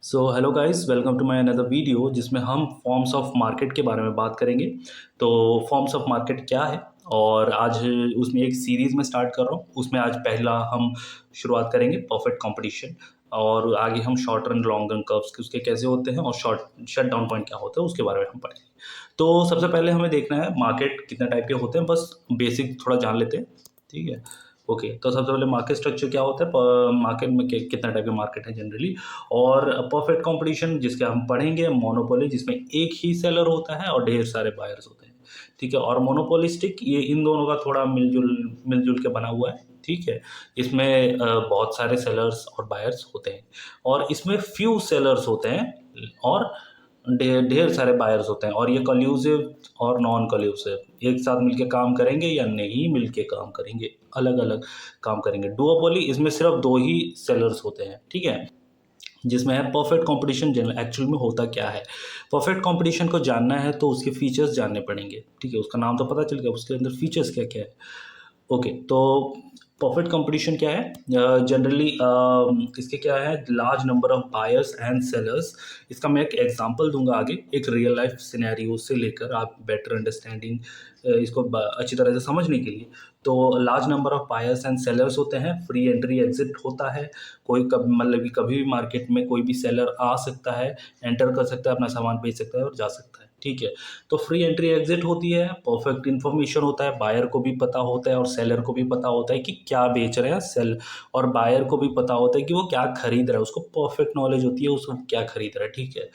So hello guys, welcome to my another video जिसमें हम forms of market के बारे में बात करेंगे। तो फॉर्म्स ऑफ मार्केट क्या है, और आज उसमें एक सीरीज़ में स्टार्ट कर रहा हूँ। उसमें आज पहला हम शुरुआत करेंगे परफेक्ट कंपटीशन, और आगे हम short run long run curves उसके कैसे होते हैं और शॉर्ट शट डाउन पॉइंट क्या होता है उसके बारे में हम पढ़ेंगे। तो सबसे पहले हमें देखना है मार्केट कितने टाइप के होते हैं, बस बेसिक थोड़ा जान लेते हैं। ठीक है, ओके। तो सबसे पहले मार्केट स्ट्रक्चर क्या होता है, मार्केट में कितना टाइप के मार्केट है जनरली। और परफेक्ट कंपटीशन जिसके हम पढ़ेंगे, मोनोपोली जिसमें एक ही सेलर होता है और ढेर सारे बायर्स होते हैं। ठीक है, और मोनोपोलिस्टिक ये इन दोनों का थोड़ा मिलजुल के बना हुआ है। ठीक है, इसमें बहुत सारे सेलर्स और बायर्स होते हैं, और इसमें फ्यू सेलर्स होते हैं और ढेर ढेर सारे बायर्स होते हैं। और ये कल्यूसिव और नॉन कल्यूसिव एक साथ मिलके काम करेंगे या नहीं मिलके काम करेंगे, अलग अलग काम करेंगे। डुओपोली इसमें सिर्फ दो ही सेलर्स होते हैं। ठीक है, जिसमें है परफेक्ट कंपटीशन। जनरल एक्चुअल में होता क्या है, परफेक्ट कंपटीशन को जानना है तो उसके फीचर्स जानने पड़ेंगे। ठीक है, उसका नाम तो पता चल गया, उसके अंदर फीचर्स क्या क्या है। ओके, तो परफेक्ट कंपटीशन क्या है जनरली, इसके क्या है, large number of buyers and sellers. इसका मैं एक एग्जांपल दूंगा आगे, एक रियल लाइफ सिनेरियो से लेकर आप बेटर अंडरस्टैंडिंग इसको अच्छी तरह से समझने के लिए। तो large number of buyers and sellers होते हैं, फ्री एंट्री एग्जिट होता है। कोई कब मतलब कि कभी भी मार्केट में कोई भी सेलर आ सकता है, एंटर कर सकता है, अपना सामान बेच सकता है और जा सकता है। ठीक है, तो फ्री एंट्री एग्जिट होती है। परफेक्ट इन्फॉर्मेशन होता है, बायर को भी पता होता है और सेलर को भी पता होता है कि क्या बेच रहे हैं सेल, और बायर को भी पता होता है कि वो क्या खरीद रहा है, उसको परफेक्ट नॉलेज होती है उसको क्या खरीद रहा है। ठीक है,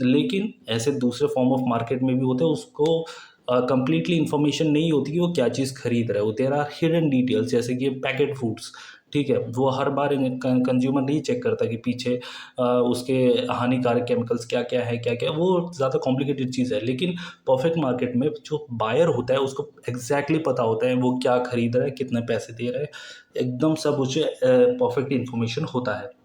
लेकिन ऐसे दूसरे फॉर्म ऑफ मार्केट में भी होते हैं, उसको कंप्लीटली इन्फॉर्मेशन नहीं होती कि वो क्या चीज़ खरीद रहा है। वो देयर आर हिडन डिटेल्स, जैसे कि पैकेट फूड्स। ठीक है, वो हर बार कंज्यूमर नहीं चेक करता कि पीछे उसके हानिकारक केमिकल्स क्या क्या है, क्या क्या, वो ज़्यादा कॉम्प्लिकेटेड चीज़ है। लेकिन परफेक्ट मार्केट में जो बायर होता है उसको एग्जैक्टली पता होता है वो क्या खरीद रहा है, कितने पैसे दे रहा है, एकदम सब उसे परफेक्ट इन्फॉर्मेशन होता है।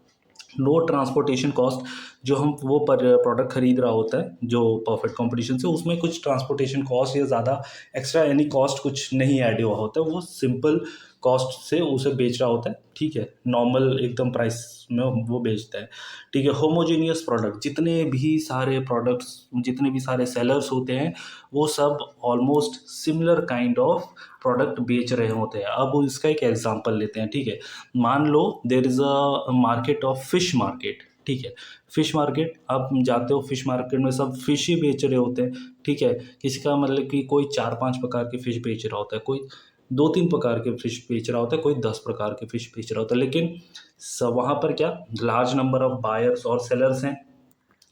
नो ट्रांसपोर्टेशन कॉस्ट, जो हम वो पर प्रोडक्ट खरीद रहा होता है जो परफेक्ट कंपटीशन से, उसमें कुछ ट्रांसपोर्टेशन कॉस्ट या ज़्यादा एक्स्ट्रा एनी कॉस्ट कुछ नहीं ऐड हुआ होता है, वो सिंपल कॉस्ट से उसे बेच रहा होता है। ठीक है, नॉर्मल एकदम प्राइस में वो बेचता है। ठीक है, होमोजीनियस प्रोडक्ट, जितने भी सारे प्रोडक्ट्स, जितने भी सारे सेलर्स होते हैं वो सब almost similar kind of product बेच रहे होते हैं। अब इसका एक एग्जांपल लेते हैं। ठीक है, मान लो there is a market of fish market. ठीक है, फिश मार्केट, आप जाते हो फिश मार्केट में सब फिश ही बेच रहे होते हैं। ठीक है, किसी का मतलब कि कोई 4-5 प्रकार के फिश बेच रहा होता है, कोई 2-3 प्रकार के फिश बेच रहा होता है, कोई 10 प्रकार के फिश बेच रहा होता है। लेकिन सब वहाँ पर क्या, लार्ज नंबर ऑफ बायर्स और सेलर्स हैं,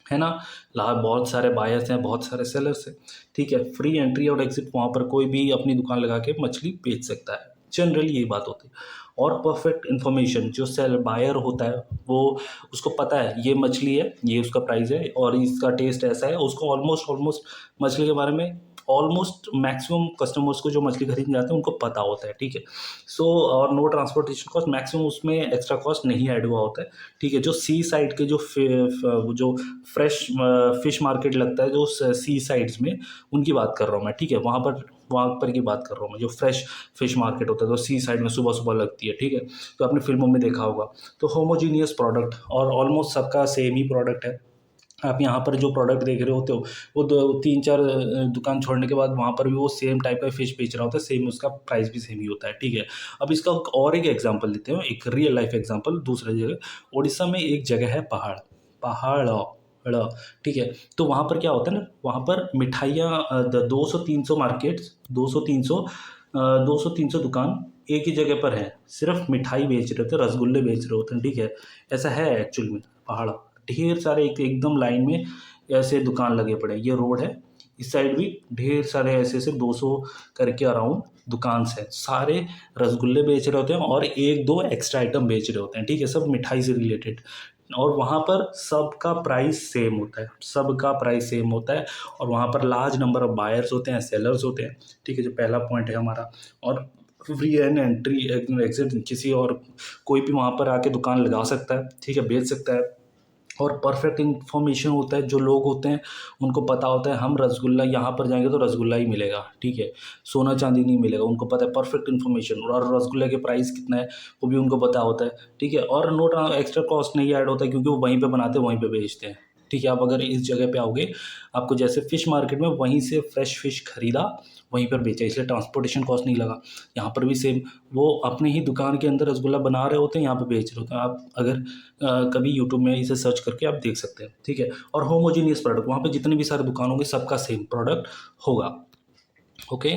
है ना। बहुत सारे बायर्स हैं, बहुत सारे सेलर्स हैं। ठीक है, फ्री एंट्री और एग्जिट, वहाँ पर कोई भी अपनी दुकान लगा के मछली बेच सकता है, जनरली यही बात होती है। और परफेक्ट इन्फॉर्मेशन, जो सेल बायर होता है वो, उसको पता है ये मछली है, ये उसका प्राइस है और इसका टेस्ट ऐसा है, उसको ऑलमोस्ट ऑलमोस्ट मछली के बारे में ऑलमोस्ट मैक्सिमम कस्टमर्स को जो मछली खरीदने जाते हैं उनको पता होता है। ठीक है, सो और नो ट्रांसपोर्टेशन कॉस्ट, मैक्सिमम उसमें एक्स्ट्रा कॉस्ट नहीं ऐड हुआ होता है। ठीक है, जो सी साइड के जो फ्रेश फिश मार्केट लगता है जो सी साइड्स में, उनकी बात कर रहा हूँ मैं। ठीक है, वहाँ पर की बात कर रहा हूँ मैं, जो फ्रेश फिश मार्केट होता है जो सी साइड में सुबह सुबह लगती है। ठीक है, तो आपने फिल्मों में देखा होगा। तो होमोजीनियस प्रोडक्ट, और ऑलमोस्ट सबका सेम ही प्रोडक्ट है। आप यहाँ पर जो प्रोडक्ट देख रहे होते हो वो 2-3-4 दुकान छोड़ने के बाद वहाँ पर भी वो सेम टाइप का फिश बेच रहा होता है, सेम उसका प्राइस भी सेम ही होता है। ठीक है, अब इसका और एक एग्जांपल लेते हैं, एक रियल लाइफ एग्जांपल दूसरे जगह। उड़ीसा में एक जगह है पहाड़, पहाड़ ड़, ठीक है। तो वहाँ पर क्या होता है ना, वहाँ पर मिठाइयाँ 200-300 मार्केट्स, 200-300 दुकान एक ही जगह पर है, सिर्फ मिठाई बेच रहे होते हैं, रसगुल्ले बेच रहे होते हैं। ठीक है, ऐसा है एक्चुअल में पहाड़, ढेर सारे एकदम लाइन में ऐसे दुकान लगे पड़े हैं। ये रोड है, इस साइड भी ढेर सारे ऐसे ऐसे 200 करके अराउंड दुकान है, सारे रसगुल्ले बेच रहे होते हैं और एक दो एक्स्ट्रा आइटम बेच रहे होते हैं। ठीक है, सब मिठाई से रिलेटेड, और वहाँ पर सबका प्राइस सेम होता है, सबका प्राइस सेम होता है। और वहाँ पर लार्ज नंबर ऑफ बायर्स होते हैं, सेलर्स होते हैं। ठीक है, जो पहला पॉइंट है हमारा। और फ्री एंड एंट्री एग्जिट, किसी और कोई भी वहाँ पर आके दुकान लगा सकता है। ठीक है, बेच सकता है। और परफेक्ट इन्फॉर्मेशन होता है। जो लोग होते हैं उनको पता होता है हम रसगुल्ला यहाँ पर जाएंगे तो रसगुल्ला ही मिलेगा, ठीक है, सोना चांदी नहीं मिलेगा। उनको पता है परफेक्ट इन्फॉर्मेशन, और रसगुल्ले के प्राइस कितना है वो भी उनको पता होता है, ठीक है। और नोट एक्स्ट्रा कॉस्ट नहीं ऐड होता है क्योंकि वो वहीं पे बनाते हैं वहीं पे बेचते हैं, ठीक है। आप अगर इस जगह पे आओगे, आपको जैसे फ़िश मार्केट में वहीं से फ्रेश फ़िश खरीदा, वहीं पर बेचा, इसलिए ट्रांसपोर्टेशन कॉस्ट नहीं लगा। यहाँ पर भी सेम, वो अपने ही दुकान के अंदर रसगुल्ला बना रहे होते हैं, यहाँ पे बेच रहे होते हैं। आप अगर कभी यूट्यूब में इसे सर्च करके आप देख सकते हैं, ठीक है। और होमोजीनियस प्रोडक्ट, वहाँ पे जितने भी सारे दुकान होंगे सबका सेम प्रोडक्ट होगा। ओके,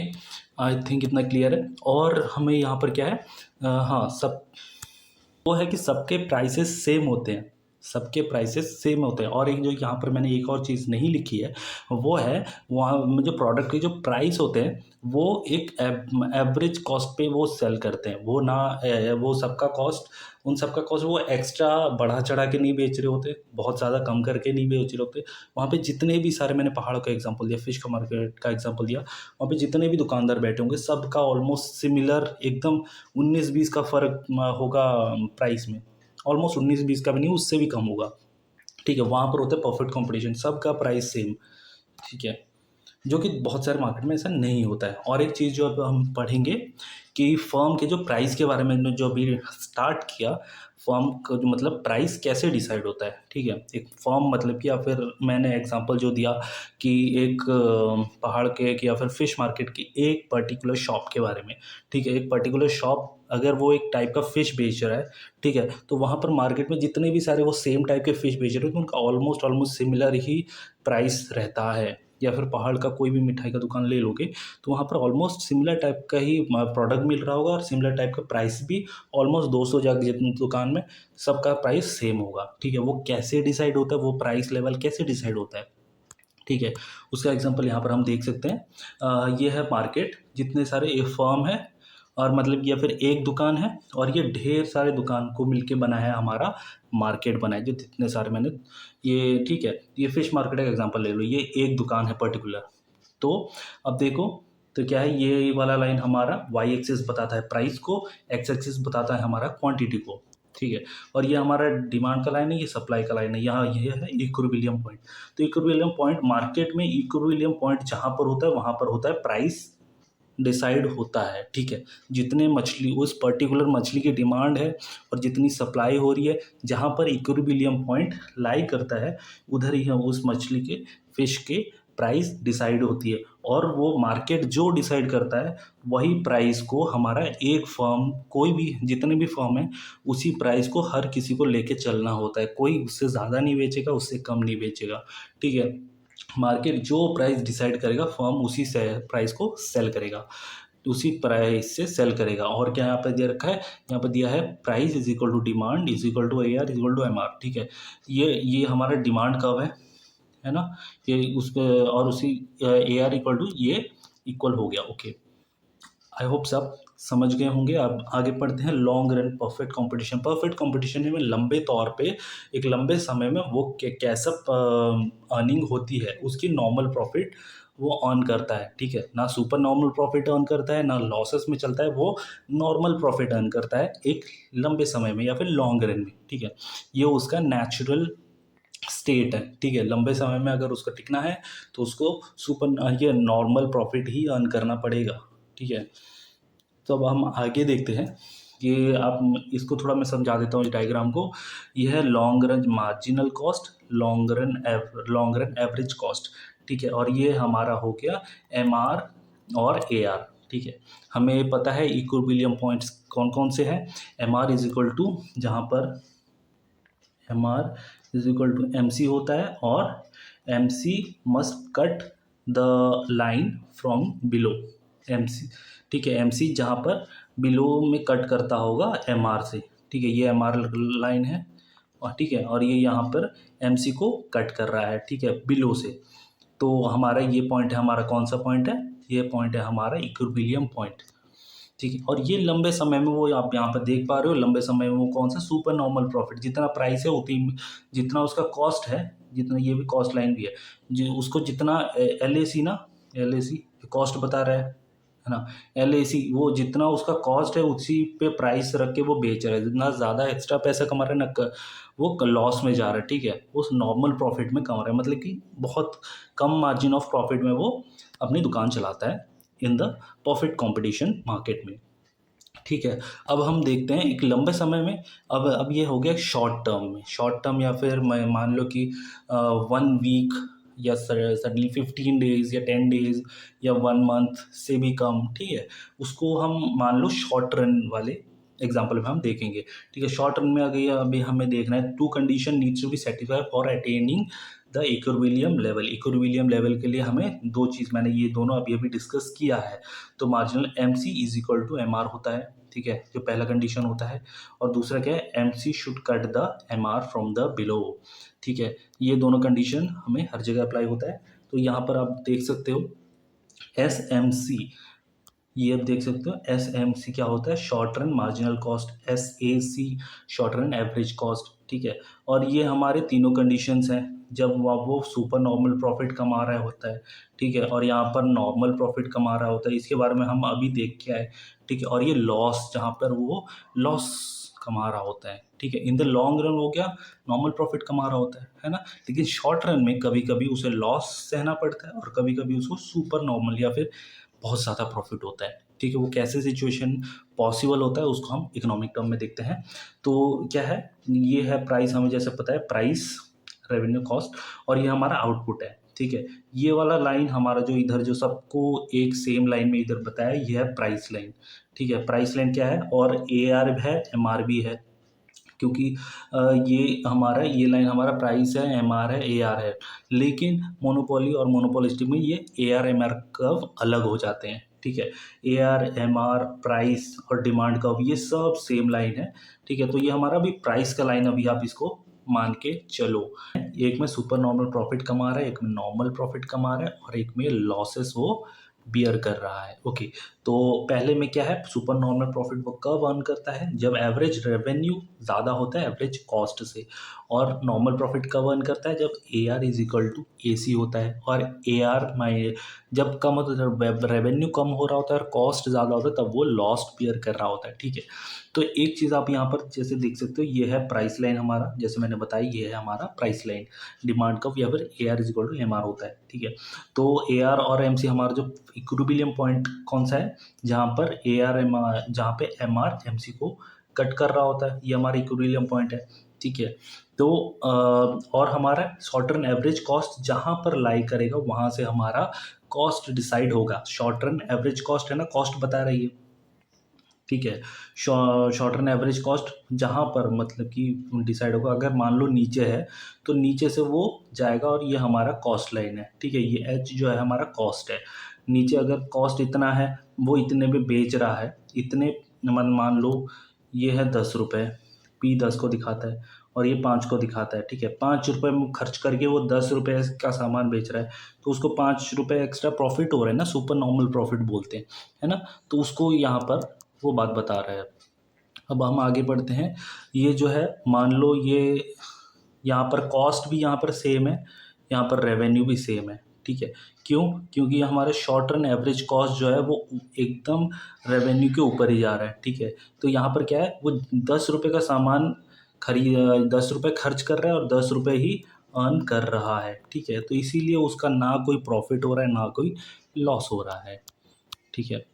आई थिंक इतना क्लियर है। और हमें यहाँ पर क्या है, हाँ, सब वो है कि सबके प्राइसेस सेम होते हैं, सबके प्राइसेस सेम होते हैं। और एक जो यहाँ पर मैंने एक और चीज़ नहीं लिखी है, वो है वहाँ में जो प्रोडक्ट के जो प्राइस होते हैं वो एक एवरेज कॉस्ट पे वो सेल करते हैं। वो ना वो सबका कॉस्ट, उन सबका कॉस्ट वो एक्स्ट्रा बढ़ा चढ़ा के नहीं बेच रहे होते, बहुत ज़्यादा कम करके नहीं बेच रहे होते। वहाँ पे जितने भी सारे, मैंने पहाड़ों का एग्जांपल दिया, फिश का मार्केट का एग्जांपल दिया, वहाँ पे जितने भी दुकानदार बैठे होंगे सबका ऑलमोस्ट सिमिलर, एकदम 19-20 का फ़र्क होगा प्राइस में। ऑलमोस्ट 19-20 का भी नहीं, उससे भी कम होगा, ठीक है। वहाँ पर होता है परफेक्ट कंपटीशन, सबका प्राइस सेम, ठीक है, जो कि बहुत सारे मार्केट में ऐसा नहीं होता है। और एक चीज़ जो अब हम पढ़ेंगे कि फर्म के जो प्राइस के बारे में जो अभी स्टार्ट किया, फर्म का जो मतलब प्राइस कैसे डिसाइड होता है, ठीक है। एक फर्म मतलब कि, या फिर मैंने एग्जांपल जो दिया कि एक पहाड़ के या फिर फिश मार्केट की एक पर्टिकुलर शॉप के बारे में, ठीक है। एक पर्टिकुलर शॉप अगर वो एक टाइप का फ़िश बेच रहा है, ठीक है, तो वहाँ पर मार्केट में जितने भी सारे वो सेम टाइप के फ़िश बेच रहे हैं तो उनका ऑलमोस्ट सिमिलर ही प्राइस रहता है। या फिर पहाड़ का कोई भी मिठाई का दुकान ले लोगे तो वहाँ पर ऑलमोस्ट सिमिलर टाइप का ही प्रोडक्ट मिल रहा होगा, और सिमिलर टाइप का प्राइस भी ऑलमोस्ट 200 जगह जितनी दुकान में सबका प्राइस सेम होगा, ठीक है। वो कैसे डिसाइड होता है, वो प्राइस लेवल कैसे डिसाइड होता है, ठीक है, उसका एग्जांपल यहाँ पर हम देख सकते हैं। ये है मार्केट, जितने सारे एक फर्म है, और मतलब या फिर एक दुकान है, और ये ढेर सारे दुकान को मिलके बना है हमारा मार्केट बना है, जो जितने सारे मैंने ये, ठीक है। ये फिश मार्केट का एग्जांपल ले लो, ये एक दुकान है पर्टिकुलर। तो अब देखो, तो क्या है, ये वाला लाइन हमारा वाई एक्सिस बताता है प्राइस को, एक्स एक्सिस बताता है हमारा क्वांटिटी को, ठीक है। और ये हमारा डिमांड का लाइन है, ये सप्लाई का लाइन है, यहाँ ये है इक्विलिब्रियम पॉइंट। तो इक्विलिब्रियम पॉइंट, मार्केट में इक्विलिब्रियम पॉइंट जहाँ पर होता है वहाँ पर होता है प्राइस डिसाइड होता है, ठीक है। जितने मछली, उस पर्टिकुलर मछली की डिमांड है और जितनी सप्लाई हो रही है, जहाँ पर इक्विलिब्रियम पॉइंट लाई करता है उधर ही हम उस मछली के, फिश के प्राइस डिसाइड होती है। और वो मार्केट जो डिसाइड करता है वही प्राइस को हमारा एक फर्म, कोई भी जितने भी फर्म है, उसी प्राइस को हर किसी को लेके चलना होता है। कोई उससे ज़्यादा नहीं बेचेगा, उससे कम नहीं बेचेगा, ठीक है। मार्केट जो प्राइस डिसाइड करेगा फर्म उसी से प्राइस को सेल करेगा, उसी प्राइस से सेल करेगा। और क्या यहाँ पे दे रखा है, यहाँ पे दिया है price is equal to demand is equal to A R is equal to M R, ठीक है। ये हमारा डिमांड कब है ना, ये उस और उसी ए आर इक्वल टू ये इक्वल हो गया, ओके। आई होप सब समझ गए होंगे। अब आगे पढ़ते हैं long run perfect competition. Perfect competition में लंबे तौर पे, एक लंबे समय में वो कैसा अर्निंग होती है, उसकी नॉर्मल प्रॉफिट वो अर्न करता है, ठीक है। ना सुपर नॉर्मल प्रॉफिट अर्न करता है, ना लॉसेस में चलता है, वो नॉर्मल प्रॉफिट अर्न करता है एक लंबे समय में या फिर लॉन्ग रन में, ठीक है। ये उसका नेचुरल स्टेट है, ठीक है। लंबे समय में अगर उसका टिकना है तो उसको सुपर ये नॉर्मल प्रॉफिट ही अर्न करना पड़ेगा, ठीक है। तो अब हम आगे देखते हैं। ये आप, इसको थोड़ा मैं समझा देता हूँ इस डायग्राम को। ये है long run marginal cost, long run average cost, ठीक है। और ये हमारा हो गया एम आर और ए आर, ठीक है। हमें पता है इक्विलिब्रियम पॉइंट्स कौन कौन से हैं। M R is equal to, जहाँ पर M R is equal to M C होता है, और M C must cut the line from below, M C, ठीक है। एम सी जहाँ पर बिलो में कट करता होगा एम आर से, ठीक है। ये एम आर लाइन है, और ठीक है, और ये यहाँ पर एम सी को कट कर रहा है, ठीक है, बिलो से। तो हमारा ये पॉइंट है, हमारा कौन सा पॉइंट है, ये पॉइंट है हमारा इक्विलिब्रियम पॉइंट, ठीक है। और ये लंबे समय में, वो आप यहाँ पर देख पा रहे हो, लंबे समय में वो कौन सा सुपर नॉर्मल प्रॉफिट, जितना प्राइस है उतनी, जितना उसका कॉस्ट है, जितना, ये भी कॉस्ट लाइन भी है, जो उसको जितना एल ए सी ना, एल ए सी कॉस्ट बता रहा है है ना। LAC वो जितना उसका कॉस्ट है उसी पे प्राइस रख के वो बेच रहा है, जितना ज़्यादा एक्स्ट्रा पैसा कमा रहा है ना वो लॉस में जा रहा है, ठीक है, उस नॉर्मल प्रॉफिट में कमा रहा है, मतलब कि बहुत कम मार्जिन ऑफ प्रॉफिट में वो अपनी दुकान चलाता है in the perfect competition market में, ठीक है। अब हम देखते हैं एक लंबे समय में, अब ये हो गया शॉर्ट टर्म में, शॉर्ट टर्म या फिर मैं मान लो कि 1 वीक या सडनली 15 डेज या 10 डेज या 1 मंथ से भी कम, ठीक है, उसको हम मान लो शॉर्ट रन वाले एग्जाम्पल में हम देखेंगे, ठीक है। शॉर्ट रन में अभी हमें देखना है, 2 condition needs to be satisfy for attaining the equilibrium level. Equilibrium level के लिए हमें दो चीज़, मैंने ये दोनों अभी अभी डिस्कस किया है, तो marginal MC is equal to MR होता है, ठीक है, जो पहला कंडीशन होता है, और दूसरा क्या है, MC should cut the MR from the below, ठीक है। ये दोनों कंडीशन हमें हर जगह अप्लाई होता है। तो यहाँ पर आप देख सकते हो SMC, ये आप देख सकते हो SMC क्या होता है, short run marginal cost, SAC short run average cost, ठीक है। और ये हमारे तीनों कंडीशंस हैं जब वो सुपर नॉर्मल प्रॉफिट कमा रहा होता है, ठीक है, और यहाँ पर नॉर्मल प्रॉफिट कमा रहा होता है, इसके बारे में हम अभी देख के आए, ठीक है। और ये लॉस, जहाँ पर वो लॉस कमा रहा होता है, ठीक है, इन द लॉन्ग रन हो गया नॉर्मल प्रॉफिट कमा रहा होता है ना। लेकिन शॉर्ट रन में कभी कभी उसे लॉस सहना पड़ता है और कभी कभी उसको सुपर नॉर्मल या फिर बहुत ज़्यादा प्रॉफिट होता है, ठीक है। वो कैसे सिचुएशन पॉसिबल होता है उसको हम इकोनॉमिक टर्म में देखते हैं। तो क्या है, ये है प्राइस, हमें जैसे पता है प्राइस, रेवेन्यू, कॉस्ट, और ये हमारा आउटपुट है, ठीक है। ये वाला लाइन हमारा जो इधर जो सबको एक सेम लाइन में इधर बताया, ये है प्राइस लाइन, ठीक है। प्राइस लाइन क्या है, और AR है, MR भी है, क्योंकि ये लाइन हमारा प्राइस है, MR है, AR है, लेकिन मोनोपोली और मोनोपोलिस्टिक में ये AR MR कर्व अलग हो जाते हैं, ठीक है। AR MR प्राइस और डिमांड कर्व ये सब सेम लाइन है, ठीक है। तो ये हमारा भी प्राइस का लाइन, अभी आप इसको मान के चलो, एक में सुपर नॉर्मल प्रॉफिट कमा रहा है, एक में नॉर्मल प्रॉफिट कमा रहा है, और एक में लॉसेस वो बियर कर रहा है, ओके। तो पहले में क्या है, सुपर नॉर्मल प्रॉफिट वो कब अर्न करता है, जब एवरेज रेवेन्यू ज़्यादा होता है एवरेज कॉस्ट से, और नॉर्मल प्रॉफिट कब अर्न करता है, जब AR is equal to AC होता है, और AR माई जब कम होता है, जब रेवेन्यू कम हो रहा होता है और कॉस्ट ज़्यादा होता है, तब वो लॉस बियर कर रहा होता है, ठीक है। तो एक चीज़ आप यहाँ पर जैसे देख सकते हो, ये है प्राइस लाइन हमारा, जैसे मैंने बताया ये है हमारा प्राइस लाइन, डिमांड कर्व, या फिर AR is equal to MR होता है, ठीक है। तो AR और MC हमारा जो इक्विलिब्रियम पॉइंट कौन सा है, जहाँ पर जहाँ पे MR MC को कट कर रहा होता है, ये हमारा इक्विलिब्रियम पॉइंट है, ठीक है। तो और हमारा शॉर्ट रन एवरेज कॉस्ट जहाँ पर लाई करेगा वहाँ से हमारा कॉस्ट डिसाइड होगा। शॉर्ट रन एवरेज कॉस्ट है ना, कॉस्ट बता रही है, ठीक है। शॉर्ट रन एवरेज कॉस्ट जहाँ पर मतलब कि डिसाइड होगा, अगर मान लो नीचे है तो नीचे से वो जाएगा, और ये हमारा कॉस्ट लाइन है, ठीक है। ये H जो है हमारा कॉस्ट है, नीचे अगर कॉस्ट इतना है, वो इतने में बेच रहा है, इतने मान लो ये है 10 रुपये, P10 को दिखाता है और ये 5 को दिखाता है, ठीक है। 5 रुपये में खर्च करके वो 10 रुपये का सामान बेच रहा है, तो उसको 5 रुपये एक्स्ट्रा प्रॉफिट हो रहा है ना, सुपर नॉर्मल प्रॉफिट बोलते हैं, है ना। तो उसको यहाँ पर वो बात बता रहा है। अब हम आगे बढ़ते हैं, ये जो है मान लो ये यहाँ पर कॉस्ट भी यहाँ पर सेम है, यहाँ पर रेवेन्यू भी सेम है, ठीक है। क्यों, क्योंकि हमारे शॉर्ट रन एवरेज कॉस्ट जो है वो एकदम रेवेन्यू के ऊपर ही जा रहा है, ठीक है। तो यहाँ पर क्या है, वो 10 रुपये का सामान 10 रुपये खर्च कर रहा है और 10 रुपये ही अर्न कर रहा है, ठीक है। तो इसीलिए उसका ना कोई प्रॉफिट हो रहा है ना कोई लॉस हो रहा है, ठीक है।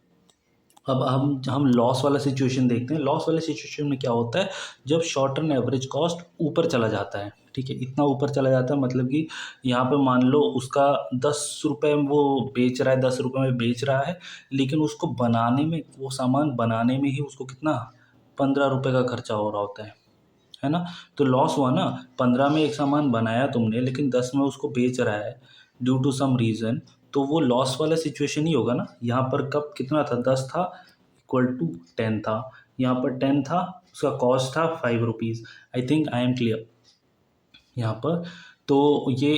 अब हम लॉस वाला सिचुएशन देखते हैं। लॉस वाले सिचुएशन में क्या होता है, जब शॉर्ट टर्म एवरेज कॉस्ट ऊपर चला जाता है, ठीक है, इतना ऊपर चला जाता है, मतलब कि यहाँ पे मान लो उसका 10 रुपये वो बेच रहा है, 10 रुपये में बेच रहा है, लेकिन उसको बनाने में, वो सामान बनाने में ही उसको कितना 15 रुपये का खर्चा हो रहा होता है ना। तो लॉस हुआ ना, 15 में एक सामान बनाया तुमने, लेकिन 10 में उसको बेच रहा है ड्यू टू सम रीज़न, तो वो लॉस वाला सिचुएशन ही होगा ना। यहाँ पर कब कितना था, 10 था इक्वल टू 10 था, यहाँ पर 10 था, उसका कॉस्ट था 5 rupees. I think I am clear यहाँ पर। तो ये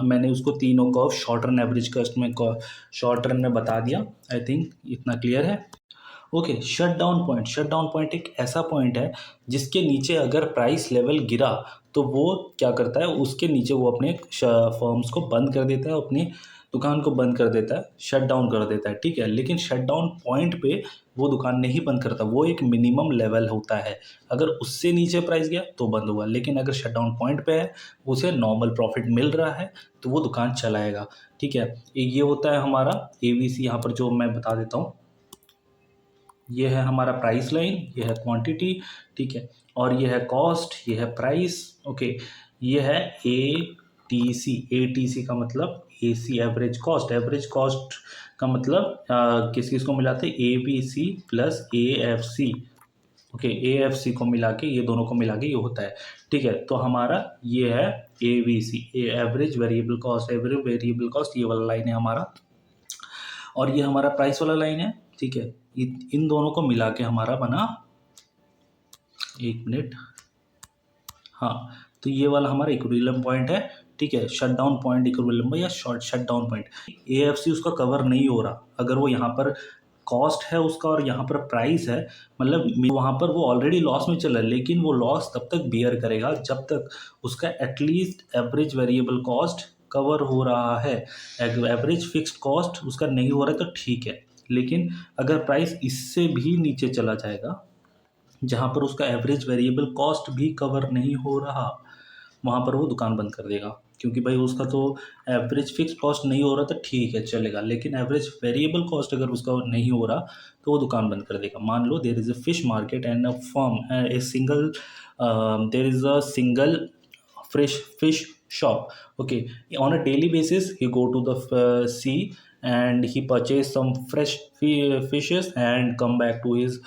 मैंने उसको तीनों curve short run average cost में शॉर्ट रन में बता दिया। आई थिंक इतना क्लियर है, ओके। शट डाउन पॉइंट एक ऐसा पॉइंट है जिसके नीचे अगर प्राइस लेवल गिरा तो वो क्या करता है, उसके नीचे वो अपने फर्म्स को बंद कर देता है, अपनी दुकान को बंद कर देता है, शट डाउन कर देता है, ठीक है। लेकिन शट डाउन पॉइंट पे वो दुकान नहीं बंद करता, वो एक मिनिमम लेवल होता है। अगर उससे नीचे प्राइस गया तो बंद हुआ, लेकिन अगर शट डाउन पॉइंट पे है, उसे नॉर्मल प्रॉफिट मिल रहा है, तो वो दुकान चलाएगा, ठीक है। ये होता है हमारा एवीसी। यहाँ पर जो मैं बता देता हूँ, ये है हमारा प्राइस लाइन, ये है क्वांटिटी, ठीक है, और ये है कॉस्ट, ये है प्राइस, ओके। ये है एटीसी। एटीसी का मतलब AC, average cost. Average cost का मतलब किस किस को मिलाते हैं, A B C plus A F C, okay. A F C को मिला के, ये दोनों को मिला के ये होता है, ठीक है। तो हमारा ये है A B C, average variable cost. Average variable cost ये वाला लाइन है हमारा, और ये हमारा प्राइस वाला लाइन है, ठीक है। इन दोनों को मिला के हमारा बना, एक मिनट, हाँ, तो ये वाला हमारा इक्विलिब्रियम पॉइंट है, ठीक है। शट डाउन पॉइंट इक्विलिब्रियम या short shut down point. AFC उसका कवर नहीं हो रहा, अगर वो यहाँ पर कॉस्ट है उसका और यहाँ पर प्राइस है, मतलब वहाँ पर वो ऑलरेडी लॉस में चल रहा है, लेकिन वो लॉस तब तक बियर करेगा जब तक उसका at least average variable cost cover हो रहा है। एवरेज फिक्स्ड कॉस्ट उसका नहीं हो रहा है तो ठीक है, लेकिन अगर प्राइस इससे भी नीचे चला जाएगा, जहाँ पर उसका एवरेज वेरिएबल कॉस्ट भी कवर नहीं हो रहा, वहाँ पर वो दुकान बंद कर देगा। क्योंकि भाई उसका तो एवरेज फिक्स कॉस्ट नहीं हो रहा तो ठीक है चलेगा, लेकिन एवरेज वेरिएबल कॉस्ट अगर उसका नहीं हो रहा तो वो दुकान बंद कर देगा। मान लो there is a fish market and a firm, a single, there is a single fish shop, okay. On a daily basis he go to the sea and he purchase some fresh fishes and come back to his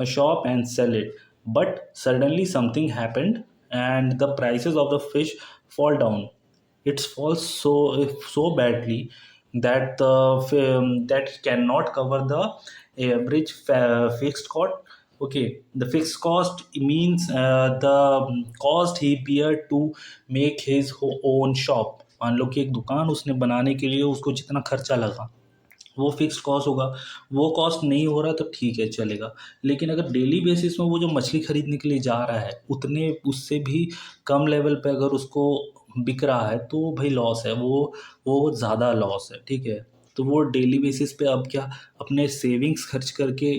shop and sell it. But suddenly something happened and the prices of the fish fall down. It falls so badly that that cannot cover the average fixed cost. Okay, the fixed cost means the cost he bear to make his own shop. मान लो कि एक दुकान उसने बनाने के लिए उसको जितना खर्चा लगा वो फिक्स्ड कॉस्ट होगा, वो कॉस्ट नहीं हो रहा तो ठीक है चलेगा। लेकिन अगर डेली बेसिस में वो जो मछली खरीदने के लिए जा रहा है उतने उससे भी कम लेवल पे अगर उसको बिक रहा है तो भाई लॉस है, वो ज़्यादा लॉस है, ठीक है। तो वो डेली बेसिस पे अब क्या अपने सेविंग्स खर्च करके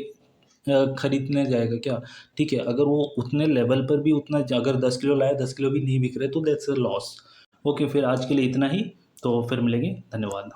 खरीदने जाएगा क्या, ठीक है। अगर वो उतने लेवल पर भी उतना, अगर 10 किलो लाया 10 किलो भी नहीं बिक रहे तो दैट्स अ लॉस। ओके, फिर आज के लिए इतना ही, तो फिर मिलेंगे, धन्यवाद।